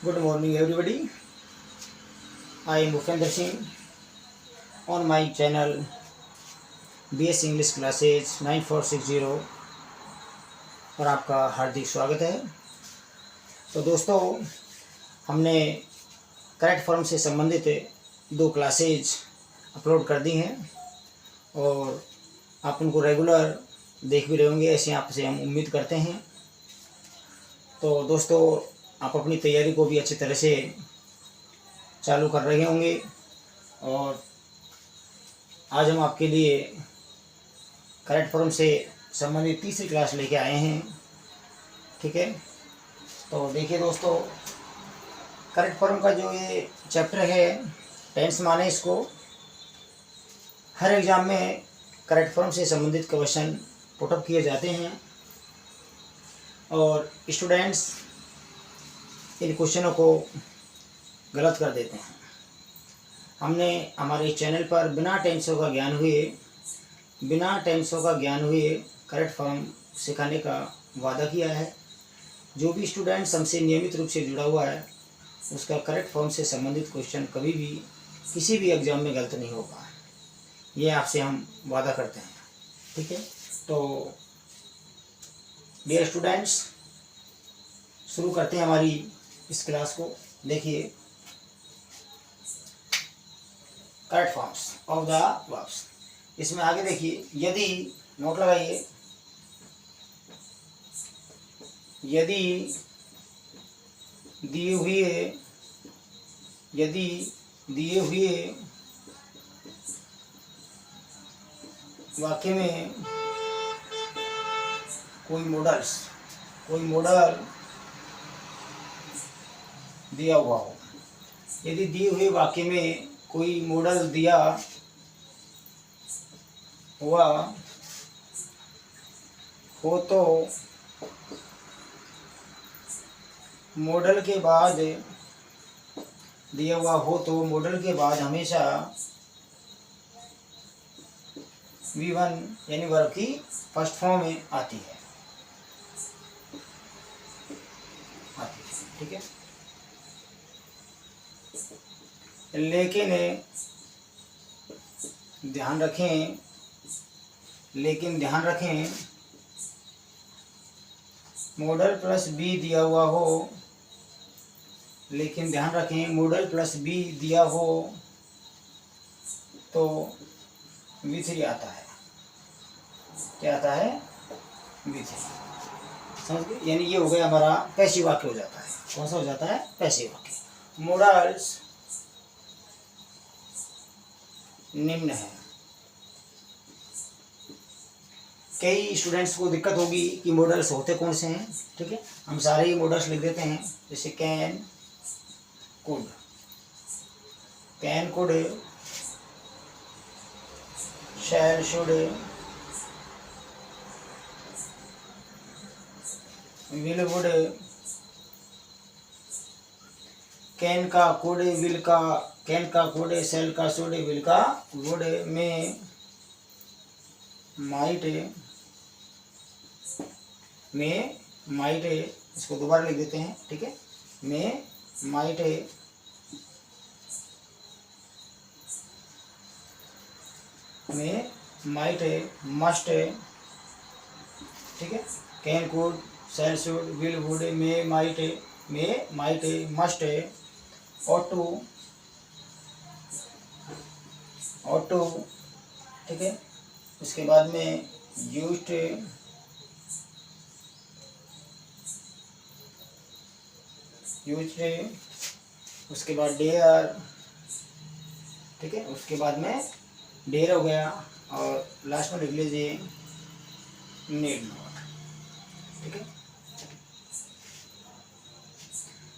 Good morning, everybody. I am Bhupendra Singh on my channel BS English Classes 9460 पर आपका हार्दिक स्वागत है। तो दोस्तों, हमने करेक्ट फॉर्म से संबंधित 2 क्लासेज अपलोड कर दी हैं और आप उनको रेगुलर देख भी रहे होंगे, ऐसे आपसे हम उम्मीद करते हैं। तो दोस्तों, आप अपनी तैयारी को भी अच्छी तरह से चालू कर रहे होंगे और आज हम आपके लिए करेक्ट फॉर्म से संबंधित तीसरी क्लास लेके आए हैं। ठीक है, तो देखिए दोस्तों, करेक्ट फॉर्म का जो ये चैप्टर है, टेंस माने इसको, हर एग्ज़ाम में करेक्ट फॉर्म से संबंधित क्वेश्चन पुटअप किए जाते हैं और स्टूडेंट्स इन क्वेश्चनों को गलत कर देते हैं। हमने हमारे चैनल पर बिना टेंसों का ज्ञान हुए करेक्ट फॉर्म सिखाने का वादा किया है। जो भी स्टूडेंट्स हमसे नियमित रूप से जुड़ा हुआ है उसका करेक्ट फॉर्म से संबंधित क्वेश्चन कभी भी किसी भी एग्ज़ाम में गलत नहीं होगा, ये आपसे हम वादा करते हैं। ठीक है, तो डियर स्टूडेंट्स, शुरू करते हैं हमारी इस क्लास को। देखिए, correct forms of the verbs. इसमें आगे देखिए, यदि, नोट लगाइए, यदि दिए हुए वाक्य में कोई मॉडल दिया हुआ हो, यदि दिए हुए वाक्य में कोई मॉडल दिया हुआ हो तो मॉडल के बाद हमेशा V1 यानी वर्ब की फर्स्ट फॉर्म में आती है। ठीक है, लेकिन ध्यान रखें मॉडल प्लस बी दिया हुआ हो, लेकिन ध्यान रखें मॉडल प्लस बी दिया हो तो V3 आता है। क्या आता है? V3। समझ गए? यानी ये हो गया हमारा पैसिव वाक्य हो जाता है। कौन सा हो जाता है? पैसिव वाक्य। मॉडल्स निम्न है। कई स्टूडेंट्स को दिक्कत होगी कि मॉडल्स होते कौन से हैं। ठीक है, हम सारे ही मॉडल्स लिख देते हैं, जैसे can, could, shall, should, will, would, can का, कुड, विल का, कैन का, कुड, शैल का, शुड, विल का, वुड, में, माइट, इसको दोबारा लिख देते हैं। ठीक है, में, माइट, मस्ट। ठीक है, can, could, shall, should, will, would, may, might, must, ought to। ठीक है, उसके बाद में used, उसके बाद डेयर। ठीक है, उसके बाद में डेयर हो गया और लास्ट में लिख लीजिए नीड नॉट। ठीक है,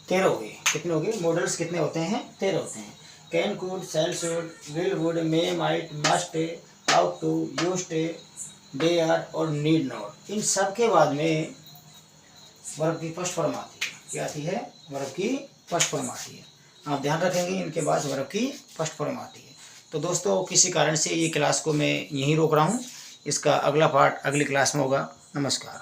13 हो गए। कितने हो गए? मॉडल्स कितने होते हैं? 13 होते हैं। Can, could, shall, should, will, would, may, might, must, ought to, used, dare और नीड नॉट। इन सब के बाद में वर्ब की फर्स्ट फॉर्म आती है। क्या आती है? वर्ब की फर्स्ट फॉर्म आती है। आप ध्यान रखेंगे, इनके बाद वर्ब की फर्स्ट फॉर्म आती है। तो दोस्तों, किसी कारण से ये क्लास को मैं यहीं रोक रहा हूँ। इसका अगला पार्ट अगली क्लास में होगा। नमस्कार।